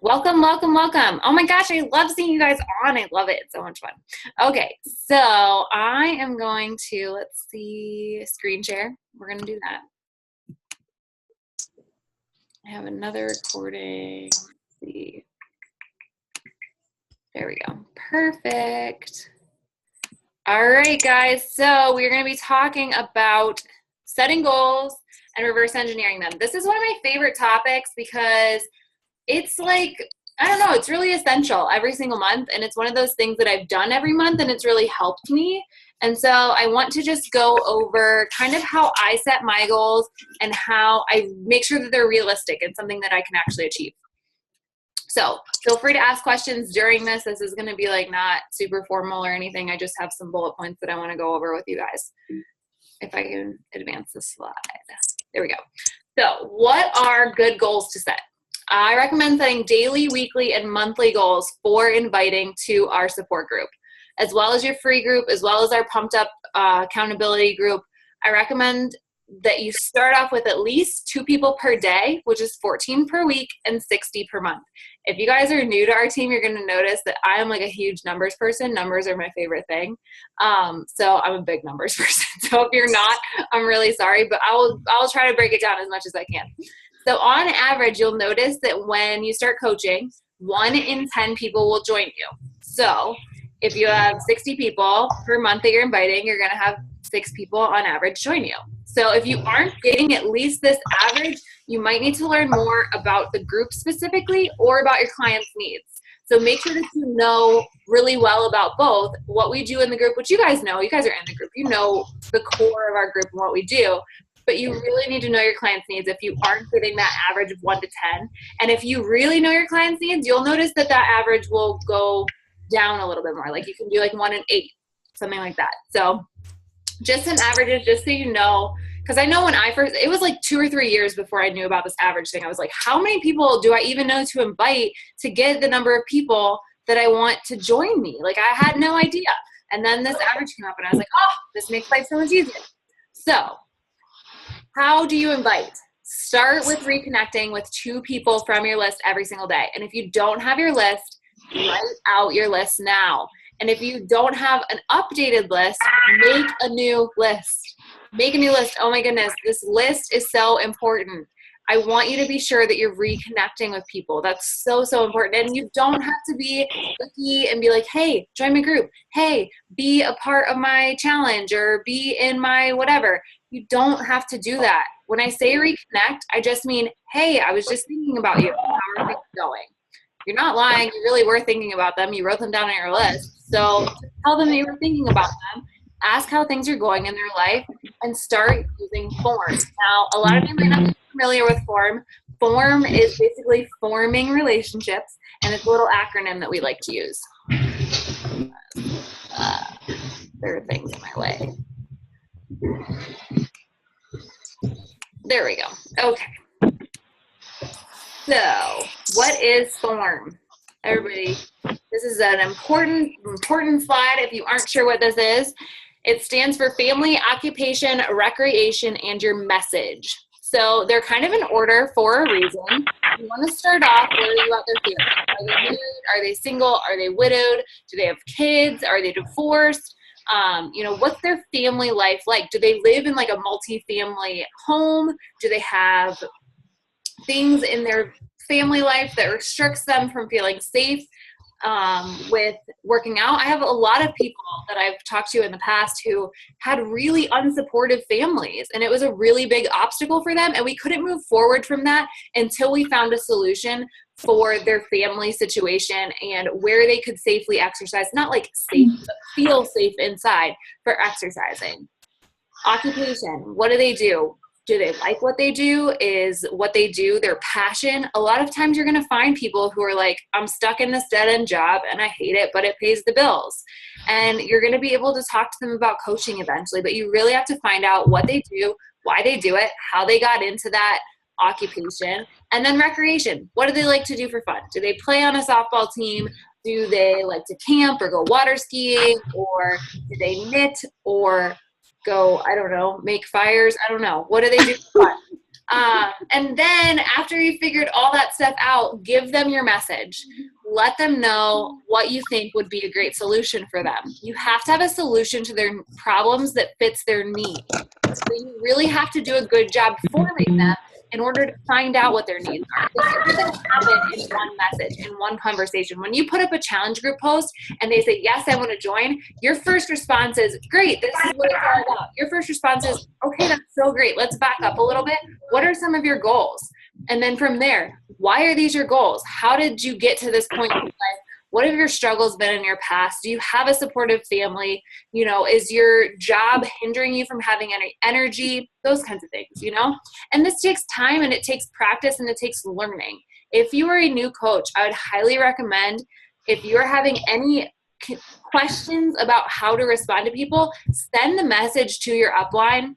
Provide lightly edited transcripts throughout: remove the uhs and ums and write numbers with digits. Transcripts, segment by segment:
Welcome, welcome, welcome. Oh my gosh, I love seeing you guys on. I love it. It's so much fun. Okay, so I am going to, let's see, screen share. We're going to do that. I have another recording. Let's see. There we go. Perfect. All right, guys. So we're going to be talking about setting goals and reverse engineering them. This is one of my favorite topics because it's like, I don't know, it's really essential every single month. And it's one of those things that I've done every month and it's really helped me. And so I want to just go over kind of how I set my goals and how I make sure that they're realistic and something that I can actually achieve. So feel free to ask questions during this. This is going to be like not super formal or anything. I just have some bullet points that I want to go over with you guys. If I can advance the slide. There we go. So what are good goals to set? I recommend setting daily, weekly, and monthly goals for inviting to our support group, as well as your free group, as well as our pumped up accountability group. I recommend that you start off with at least 2 people per day, which is 14 per week and 60 per month. If you guys are new to our team, you're going to notice that I am like a huge numbers person. Numbers are my favorite thing. So I'm a big numbers person. So if you're not, I'm really sorry, but I'll try to break it down as much as I can. So on average, you'll notice that when you start coaching, 1 in 10 people will join you. So if you have 60 people per month that you're inviting, you're going to have 6 people on average join you. So if you aren't getting at least this average, you might need to learn more about the group specifically or about your client's needs. So make sure that you know really well about both what we do in the group, which you guys know. You guys are in the group. You know the core of our group and what we do. But you really need to know your client's needs if you aren't getting that average of 1 to 10. And if you really know your client's needs, you'll notice that that average will go down a little bit more. Like you can do like 1 in 8, something like that. So just some averages, just so you know. Because I know when I first, it was like 2 or 3 years before I knew about this average thing. I was like, how many people do I even know to invite to get the number of people that I want to join me? Like I had no idea. And then this average came up and I was like, oh, this makes life so much easier. So how do you invite? Start with reconnecting with 2 people from your list every single day. And if you don't have your list, write out your list now. And if you don't have an updated list, make a new list. Make a new list. Oh my goodness, this list is so important. I want you to be sure that you're reconnecting with people. That's so, so important. And you don't have to be lucky and be like, hey, join my group. Hey, be a part of my challenge or be in my whatever. You don't have to do that. When I say reconnect, I just mean, hey, I was just thinking about you. How are things going? You're not lying. You really were thinking about them. You wrote them down on your list. So tell them that you were thinking about them. Ask how things are going in their life and start using form. Now, a lot of you might not be familiar with form. Form is basically forming relationships, and it's a little acronym that we like to use. There are things in my way. There we go. Okay. So, what is form? Everybody, this is an important slide if you aren't sure what this is. It stands for family, occupation, recreation, and your message. So they're kind of in order for a reason. You want to start off where you out their feelings. Are they married? Are they single? Are they widowed? Do they have kids? Are they divorced? What's their family life like? Do they live in like a multi-family home? Do they have things in their family life that restricts them from feeling safe with working out? I have a lot of people that I've talked to in the past who had really unsupportive families, and it was a really big obstacle for them, and we couldn't move forward from that until we found a solution for their family situation and where they could safely exercise, not like safe, but feel safe inside for exercising. Occupation, what do they do? Do they like what they do? Is what they do their passion? A lot of times you're going to find people who are like, I'm stuck in this dead-end job and I hate it, but it pays the bills. And you're going to be able to talk to them about coaching eventually, but you really have to find out what they do, why they do it, how they got into that occupation, and then recreation. What do they like to do for fun? Do they play on a softball team? Do they like to camp or go water skiing? Or do they knit or go, I don't know, make fires? I don't know. What do they do for fun? And then after you figured all that stuff out, give them your message. Let them know what you think would be a great solution for them. You have to have a solution to their problems that fits their needs. So you really have to do a good job forming them in order to find out what their needs are. This isn't happen in one message, in one conversation. When you put up a challenge group post and they say, yes, I want to join, your first response is, great, this is what it's all about. Your first response is, okay, that's so great. Let's back up a little bit. What are some of your goals? And then from there, why are these your goals? How did you get to this point in your life? What have your struggles been in your past? Do you have a supportive family? You know, is your job hindering you from having any energy? Those kinds of things, you know? And this takes time and it takes practice and it takes learning. If you are a new coach, I would highly recommend, if you're having any questions about how to respond to people, send the message to your upline.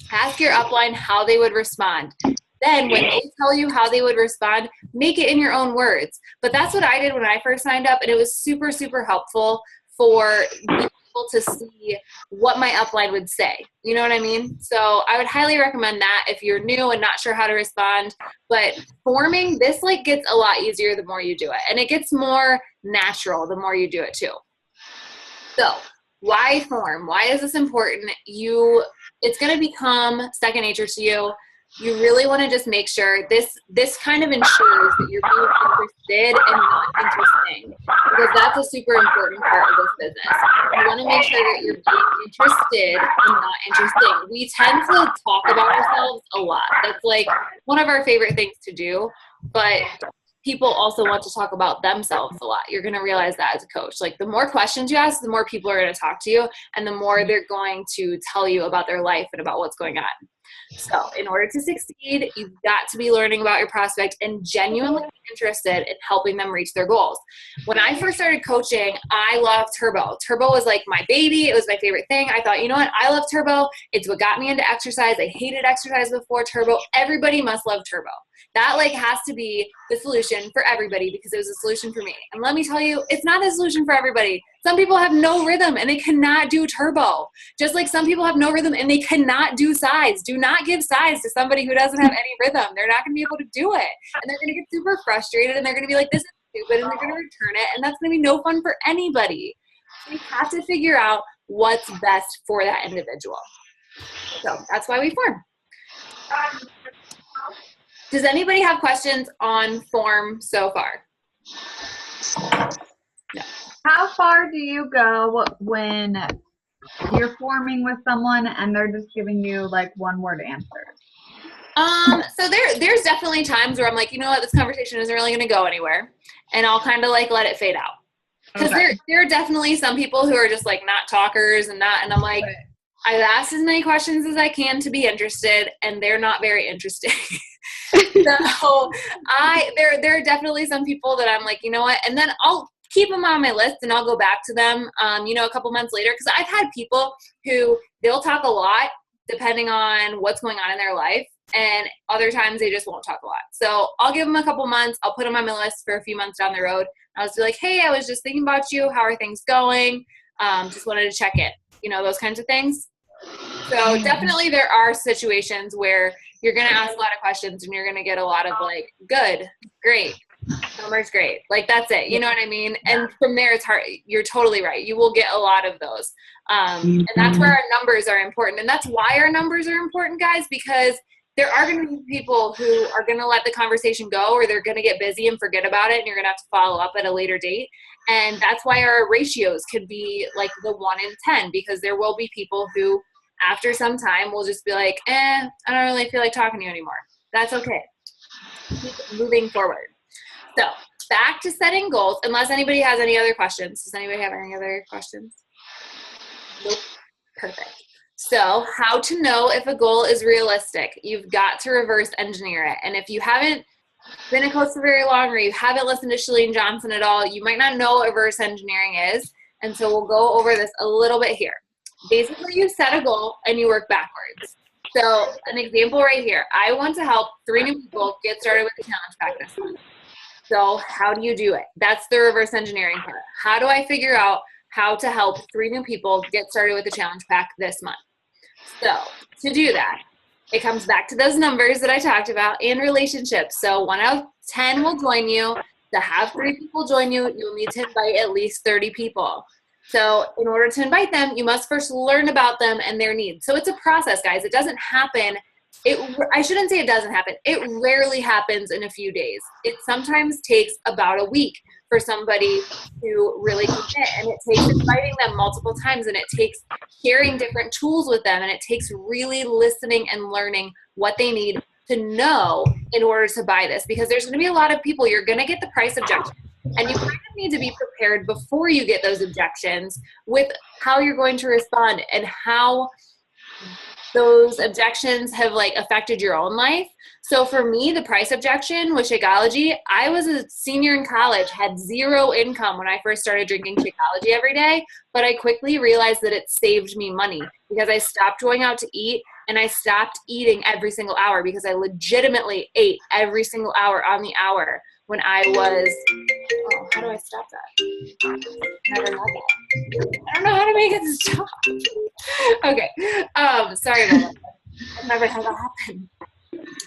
Ask your upline how they would respond. Then when they tell you how they would respond, make it in your own words. But that's what I did when I first signed up, and it was super, super helpful for being able to see what my upline would say. You know what I mean? So I would highly recommend that if you're new and not sure how to respond. But forming this gets a lot easier the more you do it, and it gets more natural the more you do it too. So why form? Why is this important? It's going to become second nature to you. You really want to just make sure this kind of ensures that you're being interested and not interesting, because that's a super important part of this business. You want to make sure that you're being interested and not interesting. We tend to talk about ourselves a lot. That's one of our favorite things to do, but people also want to talk about themselves a lot. You're going to realize that as a coach. The more questions you ask, the more people are going to talk to you, and the more they're going to tell you about their life and about what's going on. So in order to succeed, you've got to be learning about your prospect and genuinely interested in helping them reach their goals. When I first started coaching, I loved Turbo. Turbo was my baby. It was my favorite thing. I thought, you know what? I love Turbo. It's what got me into exercise. I hated exercise before Turbo. Everybody must love Turbo. That has to be the solution for everybody, because it was a solution for me. And let me tell you, it's not a solution for everybody. Some people have no rhythm and they cannot do Turbo. Just like some people have no rhythm and they cannot do size. Do not give size to somebody who doesn't have any rhythm. They're not going to be able to do it. And they're going to get super frustrated and they're going to be like, this is stupid, and they're going to return it. And that's going to be no fun for anybody. So you have to figure out what's best for that individual. So that's why we form. Does anybody have questions on form so far? No. How far do you go when you're forming with someone and they're just giving you one word answers? So there's definitely times where I'm like, you know what, this conversation isn't really going to go anywhere, and I'll kind of let it fade out. Because there are definitely some people who are just not talkers and I'm like, okay. I've asked as many questions as I can to be interested, and they're not very interesting. So there are definitely some people that I'm like, you know what, and then I'll keep them on my list and I'll go back to them, a couple months later, because I've had people who they'll talk a lot depending on what's going on in their life, and other times they just won't talk a lot. So I'll give them a couple months. I'll put them on my list for a few months down the road. I'll just be like, hey, I was just thinking about you. How are things going? Just wanted to check in, those kinds of things. So definitely there are situations where you're going to ask a lot of questions and you're going to get a lot of good, great, Summer's great. That's it. You know what I mean? And from there, it's hard. You're totally right. You will get a lot of those. And that's where our numbers are important. And that's why our numbers are important, guys, because there are going to be people who are going to let the conversation go, or they're going to get busy and forget about it, and you're going to have to follow up at a later date. And that's why our ratios could be the 1 in 10, because there will be people who after some time will just be like, I don't really feel like talking to you anymore. That's okay. Keep moving forward. So back to setting goals, unless anybody has any other questions. Does anybody have any other questions? Nope. Perfect. So how to know if a goal is realistic? You've got to reverse engineer it. And if you haven't been a coach for very long, or you haven't listened to Chalene Johnson at all, you might not know what reverse engineering is. And so we'll go over this a little bit here. Basically, you set a goal and you work backwards. So an example right here, I want to help 3 new people get started with the challenge pack this month. So how do you do it? That's the reverse engineering part. How do I figure out how to help 3 new people get started with the challenge pack this month? So to do that, It comes back to those numbers that I talked about and relationships. So 1 out of 10 will join you. To have 3 people join you, you'll need to invite at least 30 people. So in order to invite them, you must first learn about them and their needs. So it's a process, guys. It doesn't happen. I shouldn't say it doesn't happen. It rarely happens in a few days. It sometimes takes about a week for somebody to really commit, and it takes inviting them multiple times, and it takes sharing different tools with them, and it takes really listening and learning what they need to know in order to buy this, because there's going to be a lot of people. You're going to get the price objection, and you kind of need to be prepared before you get those objections with how you're going to respond and how those objections have like affected your own life. So for me, the price objection was Shakeology. I was a senior in college, had zero income when I first started drinking Shakeology every day, but I quickly realized that it saved me money because I stopped going out to eat and I stopped eating every single hour because I legitimately ate every single hour on the hour when I was, how do I stop that? Never had that. I don't know how to make it stop. Okay. Sorry about that. I've never had that happen.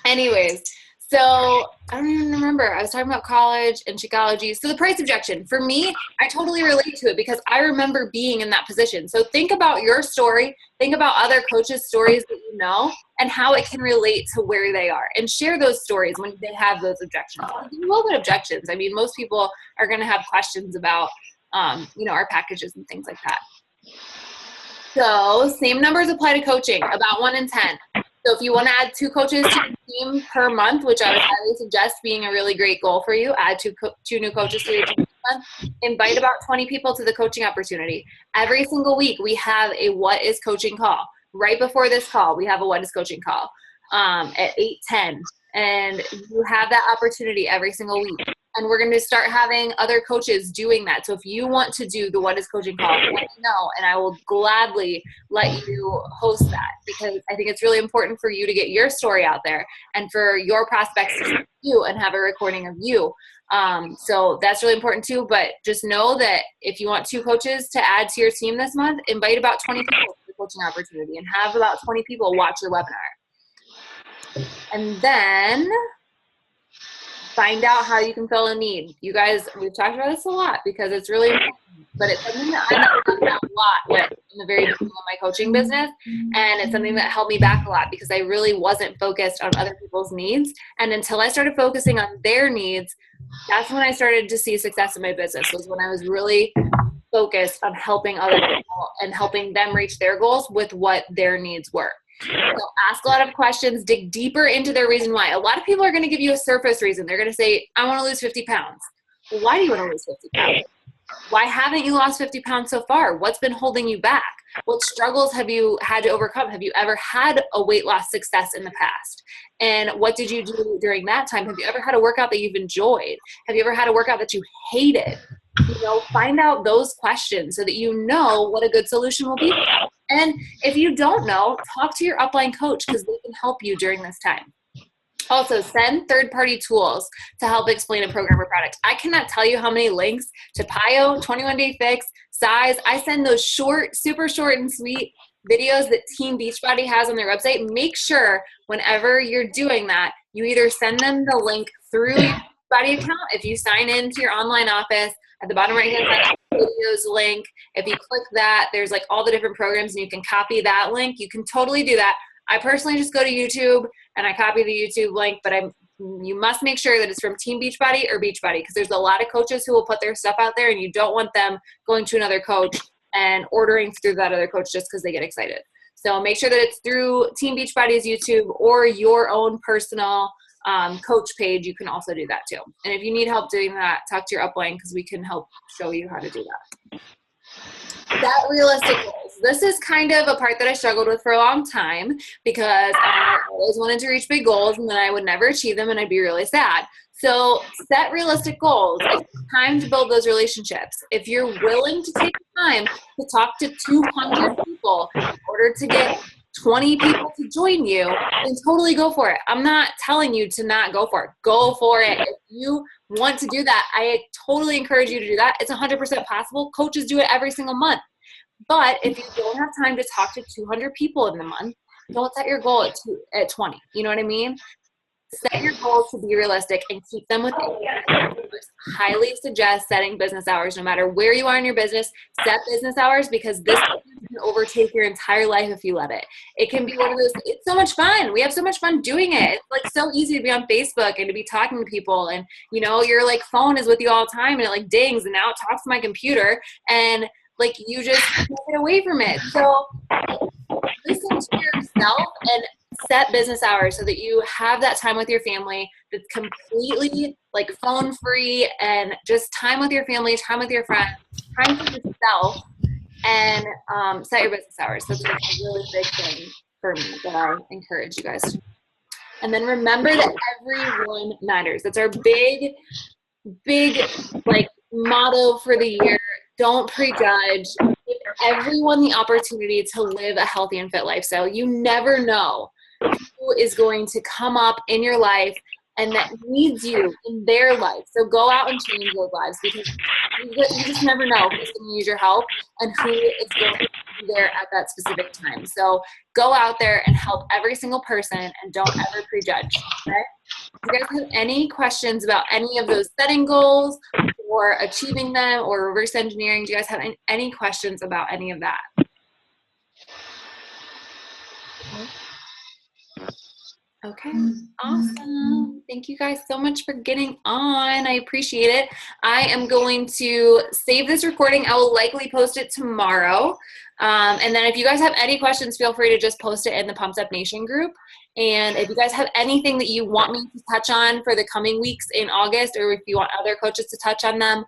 Anyways, so I don't even remember. I was talking about college and Shakeology. So the price objection, for me, I totally relate to it because I remember being in that position. So think about your story, think about other coaches' stories that you know, and how it can relate to where they are. And share those stories when they have those objections. You will get objections. I mean, most people are going to have questions about, our packages and things like that. So same numbers apply to coaching, about 1 in 10. So if you want to add 2 coaches to your team per month, which I would highly suggest being a really great goal for you, add two new coaches to your team per month, invite about 20 people to the coaching opportunity. Every single week we have a What is Coaching call. Right before this call, we have a What is Coaching call at 8:10. And you have that opportunity every single week. And we're going to start having other coaches doing that. So if you want to do the What is Coaching call, let me know, and I will gladly let you host that because I think it's really important for you to get your story out there and for your prospects to see you and have a recording of you. So that's really important too. But just know that if you want 2 coaches to add to your team this month, invite about 20 people to the coaching opportunity and have about 20 people watch your webinar. And then find out how you can fill a need. You guys, we've talked about this a lot because it's really important, but it's something that I talked about a lot with in the very beginning of my coaching business. And it's something that held me back a lot because I really wasn't focused on other people's needs. And until I started focusing on their needs, that's when I started to see success in my business, was when I was really focused on helping other people and helping them reach their goals with what their needs were. So ask a lot of questions, dig deeper into their reason why. A lot of people are going to give you a surface reason. They're going to say, I want to lose 50 pounds. Well, why do you want to lose 50 pounds? Why haven't you lost 50 pounds so far? What's been holding you back? What struggles have you had to overcome? Have you ever had a weight loss success in the past? And what did you do during that time? Have you ever had a workout that you've enjoyed? Have you ever had a workout that you hated? Find out those questions so that you know what a good solution will be. And if you don't know, talk to your upline coach because they can help you during this time. Also, send third-party tools to help explain a program or product. I cannot tell you how many links to PIO, 21 Day Fix, Size. I send those short, super short and sweet videos that Team Beachbody has on their website. Make sure whenever you're doing that, you either send them the link through your Beachbody account. If you sign into your online office, at the bottom right-hand side, videos link. If you click that, there's like all the different programs and you can copy that link. You can totally do that. I personally just go to YouTube and I copy the YouTube link, but you must make sure that it's from Team Beachbody or Beachbody because there's a lot of coaches who will put their stuff out there and you don't want them going to another coach and ordering through that other coach just because they get excited. So make sure that it's through Team Beachbody's YouTube or your own personal coach page. You can also do that too. And if you need help doing that, talk to your upline because we can help show you how to do that. Set realistic goals. This is kind of a part that I struggled with for a long time because I always wanted to reach big goals and then I would never achieve them and I'd be really sad. So set realistic goals. It's time to build those relationships. If you're willing to take the time to talk to 200 people in order to get 20 people to join you, then totally go for it. I'm not telling you to not go for it. Go for it. If you want to do that, I totally encourage you to do that. It's 100% possible. Coaches do it every single month. But if you don't have time to talk to 200 people in the month, don't set your goal at 20. You know what I mean? Set your goals to be realistic and keep them within. Highly suggest setting business hours. No matter where you are in your business, set business hours, because this can overtake your entire life if you let it. It can be one of those, it's so much fun. We have so much fun doing it. It's like so easy to be on Facebook and to be talking to people, and you know, your like phone is with you all the time and it like dings and now it talks to my computer, and like you just can't get away from it. So listen to yourself and set business hours so that you have that time with your family that's completely like phone free, and just time with your family, time with your friends, time for yourself, and set your business hours. That's like a really big thing for me that I encourage you guys to do. And then remember that everyone matters. That's our big like motto for the year. Don't prejudge. Give everyone the opportunity to live a healthy and fit lifestyle. You never know who is going to come up in your life and that needs you in their life. So go out and change those lives, because you just never know who's going to use your help and who is going to be there at that specific time. So go out there and help every single person, and don't ever prejudge. Okay? If you guys have any questions about any of those setting goals or achieving them or reverse engineering, do you guys have any questions about any of that? Okay, awesome. Thank you guys so much for getting on. I appreciate it. I am going to save this recording. I will likely post it tomorrow. And then if you guys have any questions, feel free to just post it in the Pumped Up Nation group. And if you guys have anything that you want me to touch on for the coming weeks in August, or if you want other coaches to touch on them,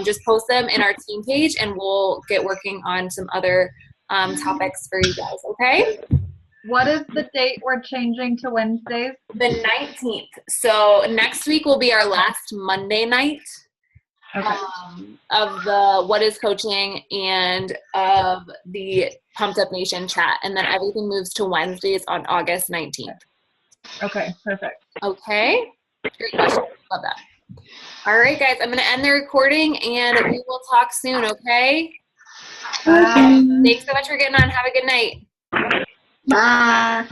just post them in our team page and we'll get working on some other topics for you guys, okay? What is the date we're changing to Wednesdays? The 19th. So next week will be our last Monday night of the What is Coaching and of the Pumped Up Nation chat. And then everything moves to Wednesdays on August 19th. Okay, perfect. Okay. Great question. Love that. All right, guys. I'm going to end the recording and we will talk soon, okay? Bye. Thanks so much for getting on. Have a good night. Bye.